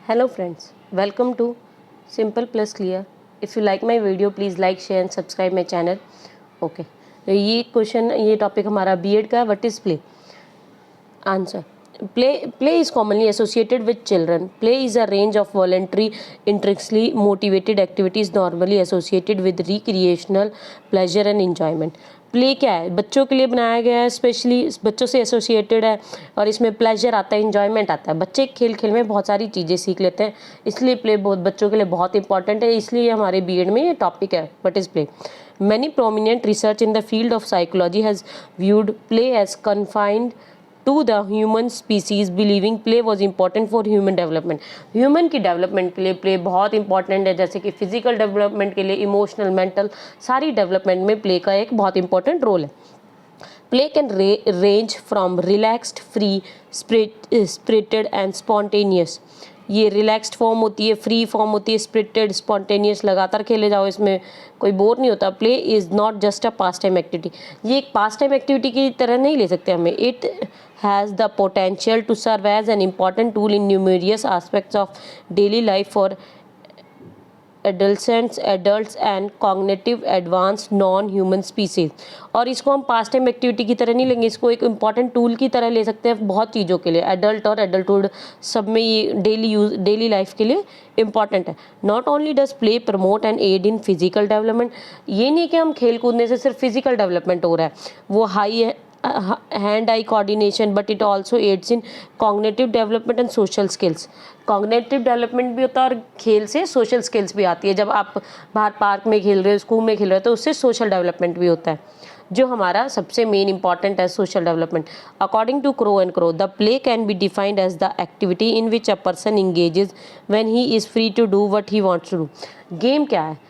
Hello friends, welcome to Simple Plus Clear. If you like my video, please like, share and subscribe my channel. Okay. ये topic हमारा BEd का है. What is play? Answer. Play is commonly associated with children. Play is a range of voluntary, intrinsically motivated activities normally associated with recreational pleasure and enjoyment. Play क्या है? बच्चों के लिए बनाया गया है, स्पेशली बच्चों से एसोसिएटेड है और इसमें प्लेजर आता है, इन्जॉयमेंट आता है. बच्चे खेल खेल में बहुत सारी चीज़ें सीख लेते हैं, इसलिए प्ले बहुत बच्चों के लिए बहुत इंपॉर्टेंट है. इसलिए हमारे बीएड में ये टॉपिक है. What is play? Many prominent research in the field of psychology has viewed play as confined to the human species, believing play was important for human development. Human की development के लिए play बहुत important है, जैसे कि physical development के लिए, emotional, mental, सारी डेवलपमेंट में प्ले का एक बहुत इंपॉर्टेंट रोल है. Play can range from relaxed, free, spirited and spontaneous. ये रिलैक्स्ड फॉर्म होती है, फ्री फॉर्म होती है, स्पिरिटेड, स्पॉन्टेनियस. लगातार खेले जाओ, इसमें कोई बोर नहीं होता. Play is not just a pass time activity. ये एक पास टाइम एक्टिविटी की तरह नहीं ले सकते हमें. It has the potential to serve as an important tool in numerous aspects of daily life for adults and cognitive advance non human species. और इसको हम पास टाइम एक्टिविटी की तरह नहीं लेंगे, इसको एक इंपॉर्टेंट टूल की तरह ले सकते हैं बहुत चीज़ों के लिए. एडल्ट और एडल्टहुड सब में ये डेली लाइफ के लिए इंपॉर्टेंट है. Not only does play promote and aid in physical development. ये नहीं कि हम खेल कूदने से सिर्फ फिजिकल डेवलपमेंट हो रहा है, वो high hand eye coordination, but it also aids in cognitive development and social skills. Cognitive development भी होता है और खेल से सोशल स्किल्स भी आती है. जब आप बाहर पार्क में खेल रहे हो, स्कूल में खेल रहे हो, तो उससे सोशल डेवलपमेंट भी होता है, जो हमारा सबसे मेन इंपॉर्टेंट है, social development. According to Crow and Crow, the play can be defined as the activity in which a person engages when he is free to do what he wants to do. Game क्या है?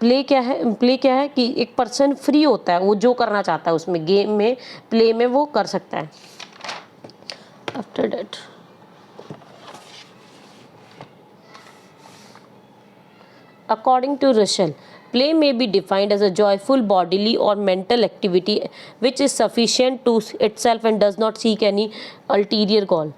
Play क्या है? Play क्या है कि एक person free होता है, वो जो करना चाहता है उसमें, गेम में, प्ले में वो कर सकता है. After that, according to Russell, play may be defined as a joyful bodily or mental activity which is sufficient to itself and does not seek any ulterior goal.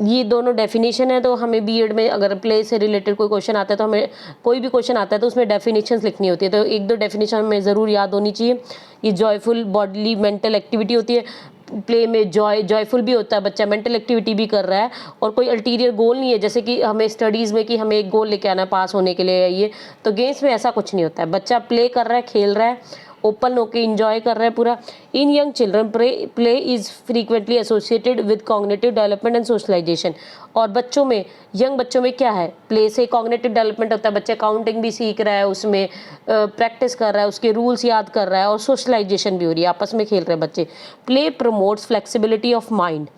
ये दोनों डेफिनेशन है. तो हमें बीएड में अगर प्ले से related कोई question आता है, तो हमें कोई भी क्वेश्चन आता है तो उसमें डेफिनेशंस लिखनी होती है. तो एक दो डेफिनेशन हमें ज़रूर याद होनी चाहिए. ये जॉयफुल बॉडीली मेंटल एक्टिविटी होती है. प्ले में जॉयफुल भी होता है, बच्चा मेंटल एक्टिविटी भी कर रहा है और कोई अल्टीरियर गोल नहीं है, जैसे कि हमें स्टडीज़ में कि हमें एक गोल लेके आना है पास होने के लिए. ये तो गेम्स में ऐसा कुछ नहीं होता है. बच्चा प्ले कर रहा है, खेल रहा है, ओपन होके इंजॉय कर रहा है पूरा. In young children play is frequently associated with cognitive development and socialisation. और बच्चों में, यंग बच्चों में क्या है? प्ले से कॉग्निटिव डेवलपमेंट होता है. बच्चा काउंटिंग भी सीख रहा है, उसमें प्रैक्टिस कर रहा है, उसके रूल्स याद कर रहा है और सोशलाइजेशन भी हो रही है, आपस में खेल रहे हैं बच्चे. Play promotes flexibility of mind.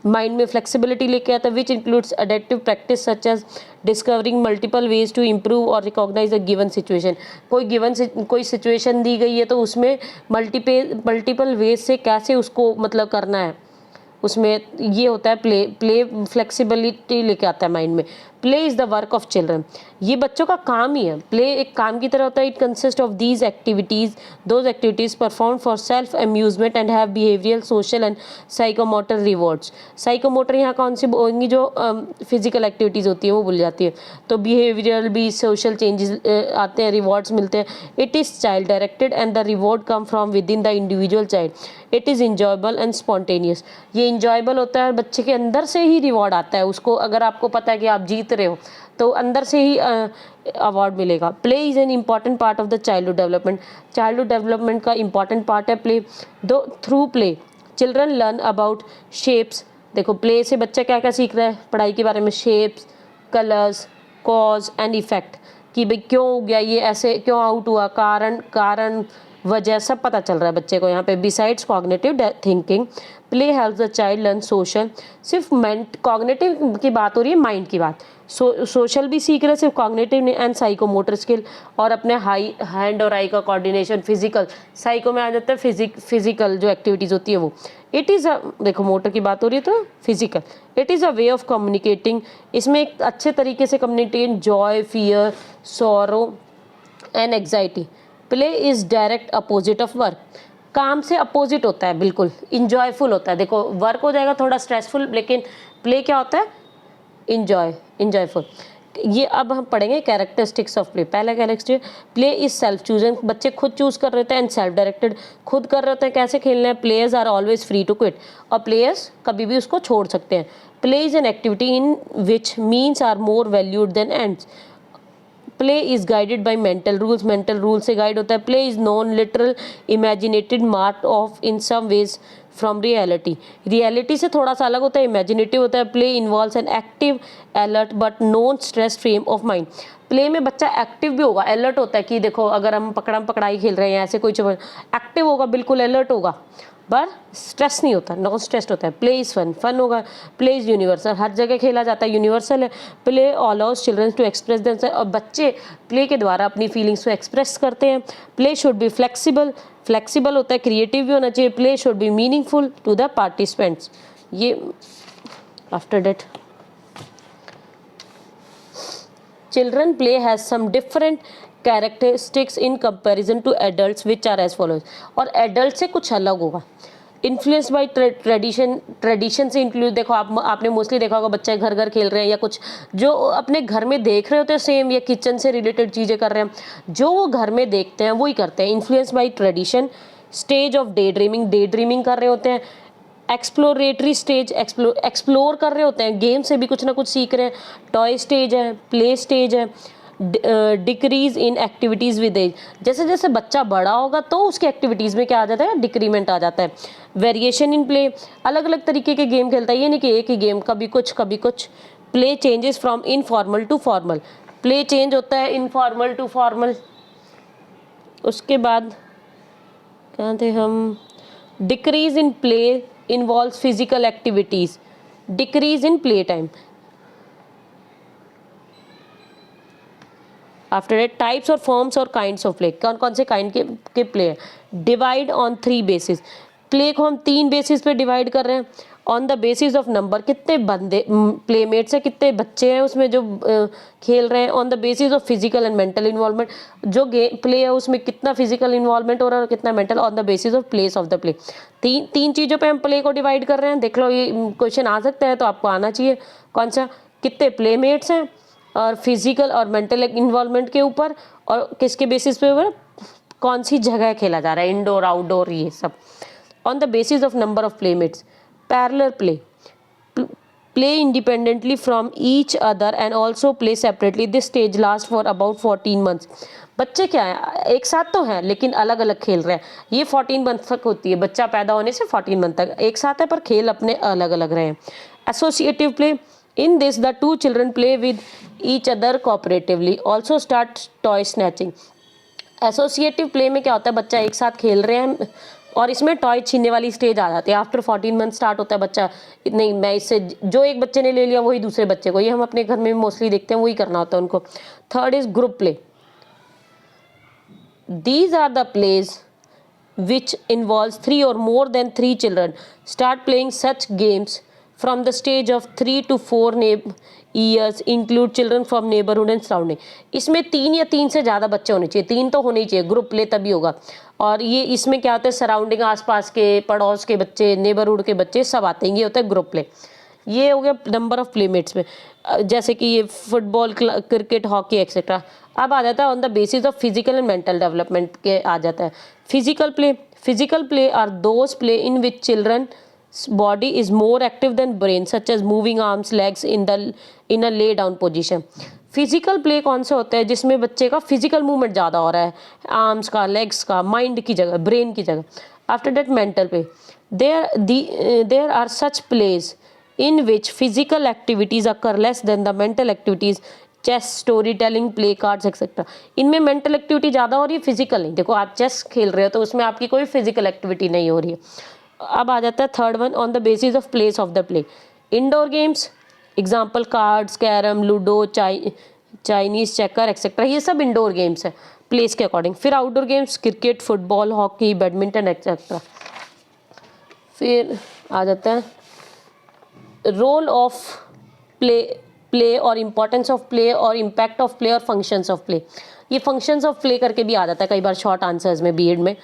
Mind में फ्लेक्सिबिलिटी लेके आता है, which includes adaptive practice such as discovering multiple ways to improve और रिकॉग्नाइज अ गिवन सिचुएशन. कोई सिचुएशन दी गई है तो उसमें मल्टीपल वेज से कैसे उसको मतलब करना है, उसमें ये होता है प्ले फ्लेक्सिबिलिटी लेके आता है माइंड में. Play is the work of children. ये बच्चों का काम ही है. प्ले एक काम की तरह होता है. It consist of these activities, those activities perform for self amusement and have behavioural, social and psychomotor rewards. Psychomotor यहाँ कौन सी होंगी? जो फिजिकल एक्टिविटीज़ होती है वो भूल जाती है. तो बिहेवियरल भी, सोशल चेंजेस आते हैं, रिवॉर्ड्स मिलते हैं. It is child directed and the reward come from with in the individual child. It is enjoyable and spontaneous. ये इंजॉयबल होता है, बच्चे के अंदर से ही रिवॉर्ड आता है उसको. अगर आपको पता है कि आप जीत रहे हो तो अंदर से ही अवार्ड मिलेगा. Play is an important part of the childhood development. Childhood development का इंपॉर्टेंट पार्ट है प्ले. दो through play children learn about shapes. देखो, प्ले से बच्चा क्या क्या सीख रहा है पढ़ाई के बारे में? Shapes, colours, cause and effect, कि भाई क्यों हो गया ये, ऐसे क्यों आउट हुआ, कारण वजह सब पता चल रहा है बच्चे को यहाँ पे. Besides cognitive thinking, play helps the child learn social. सिर्फ कॉग्निटिव की बात हो रही है, माइंड की बात. सोशल भी सीख रहे हैं, सिर्फ कॉग्निटिव एंड साइकोमोटर स्किल. और अपने हाई हैंड और आई का कोऑर्डिनेशन, फिजिकल. साइको में आ जाता है फिजिकल जो एक्टिविटीज़ होती है वो. इट इज़ देखो, मोटर की बात हो रही है तो physical. It is a way of communicating. इसमें एक अच्छे तरीके से communicate Joy, fear, sorrow and anxiety. Play is direct opposite of work. काम से अपोजिट होता है, बिल्कुल इंजॉयफुल होता है। देखो वर्क हो जाएगा थोड़ा स्ट्रेसफुल, लेकिन प्ले क्या होता है, इंजॉयफुल। ये अब हम पढ़ेंगे कैरेक्टरिस्टिक्स ऑफ प्ले। पहला characteristic, play is self chosen, बच्चे खुद चूज कर रहे होते हैं, एंड सेल्फ डायरेक्टेड, खुद कर रहे होते हैं कैसे खेलना है। Players are always free to quit, और प्लेयर्स कभी भी उसको छोड़ सकते हैं। Play is an activity in which means are more valued than ends. Play is guided by mental rules, mental rule से गाइड होता है। Play is non literal imaginated mark off in some ways from reality, reality से थोड़ा सा अलग होता है, imaginative होता है। Play involves an active alert but non stress frame of mind. Play में बच्चा एक्टिव भी होगा, अलर्ट होता है कि देखो अगर हम पकड़म पकड़ाई खेल रहे हैं ऐसे कोई चीज, एक्टिव होगा, बिल्कुल अलर्ट होगा, पर स्ट्रेस नहीं होता, नॉन स्ट्रेस्ड होता है। प्ले इज फन, फन होगा। प्ले इज यूनिवर्सल, हर जगह खेला जाता है, यूनिवर्सल है। Play allows children to express themselves, और बच्चे प्ले के द्वारा अपनी फीलिंग्स को एक्सप्रेस करते हैं। Play should be flexible, flexible होता है, क्रिएटिव भी होना चाहिए। Play should be meaningful to the participants. ये after that children play has some different characteristics in comparison to adults which are as follows, और adult से कुछ अलग होगा। इन्फ्लुएंस बाई ट्रेडिशन, ट्रेडिशन से इंक्लूड, देखो आपने मोस्टली देखा होगा बच्चे घर घर खेल रहे हैं या कुछ जो अपने घर में देख रहे होते हैं सेम, या किचन से रिलेटेड चीज़ें कर रहे हैं, जो वो घर में देखते हैं वही करते हैं। Influence by tradition. Stage of day dreaming, day dreaming कर रहे होते हैं। एक्सप्लोरेटरी स्टेज, एक्सप्लोर कर रहे होते हैं, गेम से भी कुछ ना कुछ सीख रहे हैं। टॉय स्टेज है, प्ले स्टेज है। Decrease in activities with age, जैसे जैसे बच्चा बड़ा होगा तो उसकी एक्टिविटीज़ में क्या आ जाता है, डिक्रीमेंट आ जाता है। वेरिएशन इन प्ले, अलग अलग तरीके के गेम खेलता है, ये नहीं कि एक ही गेम, कभी कुछ कभी कुछ। Play changes from informal to formal, play change होता है इनफॉर्मल टू फॉर्मल। उसके बाद कहाँ थे हम, decrease in play involves physical activities, decrease in play time. After that, types or forms or kinds of play, कौन कौन से kind के play है। divide on 3 basis, प्ले को हम 3 बेसिस पे डिवाइड कर रहे हैं। On the basis of number, कितने बंदे प्लेमेट्स हैं, कितने बच्चे हैं उसमें जो खेल रहे हैं। On the basis of physical and mental involvement, जो प्ले है उसमें कितना फिजिकल इन्वॉल्वमेंट हो रहा है और कितना mental. On the basis of place of the play, तीन चीज़ों पे हम प्ले को डिवाइड कर रहे हैं। देख लो ये क्वेश्चन आ सकता है तो आपको आना चाहिए कौन सा, कितने प्लेमेट्स हैं और फिजिकल और मेंटल इन्वॉल्वमेंट के ऊपर, और किसके बेसिस पे ऊपर, कौन सी जगह खेला जा रहा है, इंडोर आउटडोर ये सब। On the basis of number of playmates. Parallel play, play independently from each other and also play separately, this stage last for about 14 months. बच्चे क्या है, एक साथ तो हैं लेकिन अलग अलग खेल रहे हैं। ये 14 मंथ तक होती है, बच्चा पैदा होने से 14 मंथ तक एक साथ है पर खेल अपने अलग अलग रहे हैं। Associative play, in this the 2 children play with each other cooperatively, also start toy snatching. Associative play में क्या होता है, बच्चा एक साथ खेल रहे हैं और इसमें टॉय छीनने वाली स्टेज आ जाती है। आफ्टर 14 मंथ स्टार्ट होता है बच्चा, नहीं मैं इससे, जो एक बच्चे ने ले लिया वही दूसरे बच्चे को, ये हम अपने घर में मोस्टली देखते हैं, वही करना होता है उनको। Third is group play, these are the plays which involves 3 or more than 3 children start playing such games from the stage of 3 to 4 years, include children from neighborhood and surrounding। इसमें 3 या 3 से ज़्यादा बच्चे होने चाहिए, 3 तो होने ही चाहिए, ग्रुप प्ले तभी होगा। और ये इसमें क्या होता है, सराउंडिंग आसपास के पड़ोस के बच्चे, नेबरहुड के बच्चे सब आते हैं, ये होता है ग्रुप प्ले। ये हो गया नंबर ऑफ प्लेमेट्स में, जैसे कि ये फुटबॉल, क्रिकेट, हॉकी एक्सेट्रा। अब आ जाता है on the basis of physical and mental development के आ जाता है। Physical play, physical play are those play in which children body is more active than brain, such as moving arms, legs in a lay down position। Physical play कौन सा होता है, जिसमें बच्चे का फिजिकल मूवमेंट ज़्यादा हो रहा है, आर्म्स का, लेग्स का, माइंड की जगह, ब्रेन की जगह। After that mental play, there are such plays in which physical activities occur less than the mental activities, chess, story telling, play cards etcetera. इनमें मेंटल एक्टिविटी ज़्यादा हो रही है, फिजिकल नहीं। देखो आप चेस खेल रहे हो तो उसमें आपकी कोई फिजिकल एक्टिविटी नहीं हो रही है। अब आ जाता है third one, on the basis of place of the play. Indoor games, example cards, carrom, ludo, Chinese checker etcetera, ये सब इंडोर गेम्स है प्लेस के अकॉर्डिंग। फिर outdoor games, cricket, football, hockey, badminton etcetera. फिर आ जाता है रोल ऑफ प्ले और इम्पोर्टेंस ऑफ प्ले और इम्पैक्ट ऑफ प्ले और फंक्शंस ऑफ प्ले। ये फंक्शंस ऑफ प्ले करके भी आ जाता है कई बार शॉर्ट आंसर्स में बीएड में।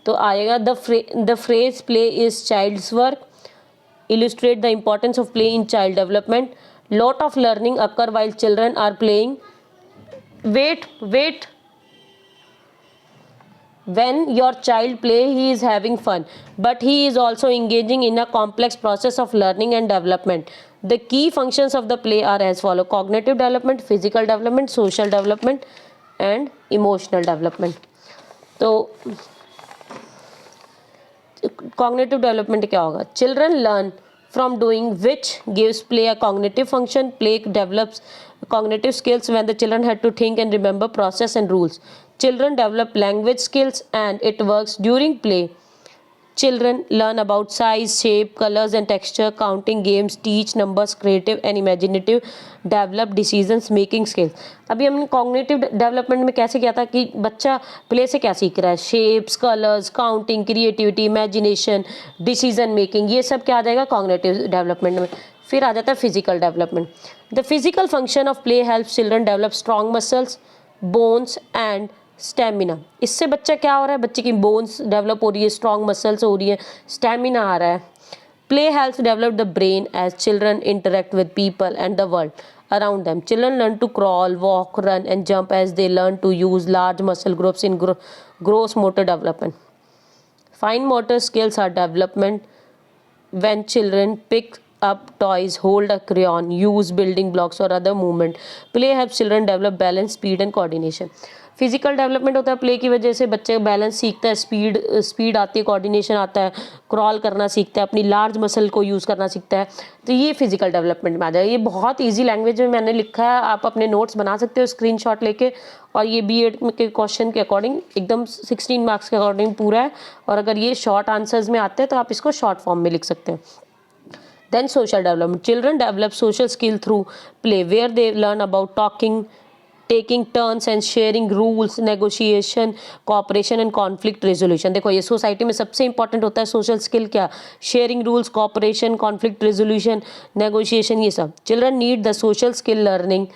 तो आएगा the phrase play is child's work illustrate the importance of play in child development. Lot of learning occur while children are playing. Wait. When your child play, he is having fun, but he is also engaging in a complex process of learning and development. The key functions of the play are as follow: cognitive development, physical development, social development and emotional development. तो cognitive development क्या होगा? Children learn from doing which gives play a cognitive function. Play develops cognitive skills when the children had to think and remember process and rules. Children develop language skills and it works during play. Children learn about size, shape, colors and texture. Counting games teach numbers, creative and imaginative. Develop decisions making skills. अभी हमने cognitive development में कैसे किया था कि बच्चा play से क्या सीख रहा है? Shapes, colours, counting, creativity, imagination, decision making, ये सब क्या आ जाएगा कॉग्निटिव डेवलपमेंट में. फिर आ जाता है physical development. The physical function of play helps children develop strong muscles, bones and stamina. इससे बच्चा क्या हो रहा है? बच्चे की बोन्स डेवलप हो रही है, स्ट्रॉन्ग मसल्स हो रही है, स्टेमिना आ रहा है. Play helps develop the brain as children interact with people and the world around them. Children learn to crawl, walk, run and jump as they learn to use large muscle groups in gross motor development. Fine motor skills are development when children pick up toys, hold a crayon, use building blocks or other movement. Play helps children develop balance, speed and coordination. Physical development होता है play की वजह से. बच्चे balance सीखता है, speed आती है, कोऑर्डिनेशन आता है, क्रॉल करना सीखता है, अपनी लार्ज मसल को यूज़ करना सीखता है. तो ये फिजिकल डेवलपमेंट में आ जाएगा. ये बहुत ईजी लैंग्वेज में मैंने लिखा है, आप अपने नोट्स बना सकते हो स्क्रीनशॉट लेके. और ये बीएड के क्वेश्चन के अकॉर्डिंग एकदम 16 मार्क्स के अकॉर्डिंग पूरा है. और अगर ये शॉर्ट आंसर्स में आते हैं तो आप इसको शॉर्ट फॉर्म में लिख सकते हैं. Then social development. Children develop social skill through play, where they learn about talking, taking turns and sharing rules, negotiation, cooperation and conflict resolution. देखो ये सोसाइटी में सबसे इंपॉर्टेंट होता है सोशल स्किल. क्या? Sharing rules, cooperation, conflict resolution, negotiation, ये सब. Children need the social skill learning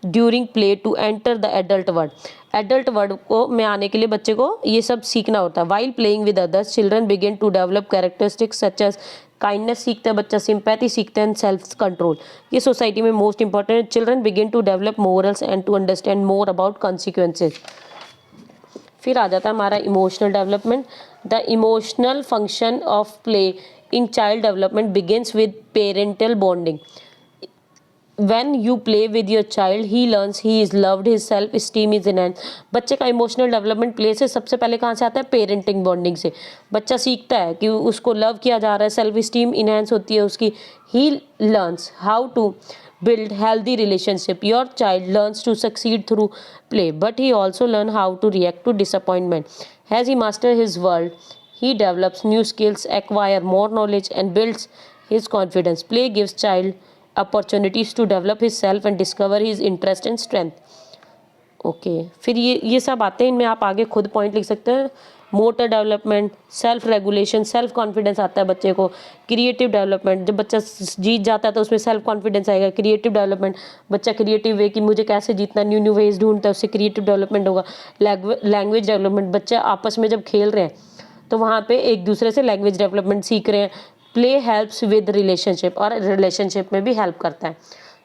during play to enter the adult world. Adult world को में आने के लिए बच्चे को ये सब सीखना होता है. While playing with others children begin to develop characteristics such as kindness सीखता है बच्चा, सिंपैथी सीखता है एंड सेल्फ कंट्रोल. ये सोसाइटी में मोस्ट इंपॉर्टेंट है. Children begin to develop morals and to understand more about consequences. फिर आ जाता है हमारा emotional development. The emotional function of play in child development begins with parental bonding. When you play with your child, he learns he is loved, his self esteem is enhanced. बच्चे का emotional development play से सबसे पहले कहाँ से आता है? Parenting bonding से. बच्चा सीखता है कि उसको लव किया जा रहा है, सेल्फ esteem इनहेंस होती है उसकी. He learns how to build healthy relationship. Your child learns to succeed through play, but he also learn how to react to disappointment. As he masters his world, he develops new skills, acquire more knowledge and builds his confidence. Play gives child opportunities to develop his self and discover his interest and strength. Okay फिर ये सब आते हैं. इनमें आप आगे खुद point लिख सकते हैं. Motor development, self regulation, self confidence आता है बच्चे को. क्रिएटिव डेवलपमेंट, जब बच्चा जीत जाता है तो उसमें सेल्फ कॉन्फिडेंस आएगा. क्रिएटिव डेवलपमेंट, बच्चा क्रिएटिव वे कि मुझे कैसे जीतना, न्यू न्यू वेज ढूंढता है, उससे क्रिएटिव डेवलपमेंट होगा. लैंग्वेज डेवलपमेंट, बच्चे आपस में जब खेल रहे हैं तो वहाँ पे एक दूसरे से लैंग्वेज डेवलपमेंट सीख रहे हैं. प्ले हेल्प्स विद रिलेशनशिप, और रिलेशनशिप में भी हेल्प करता है.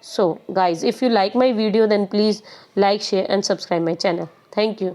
So guys, if you like my video then please like, share and subscribe my channel. Thank you.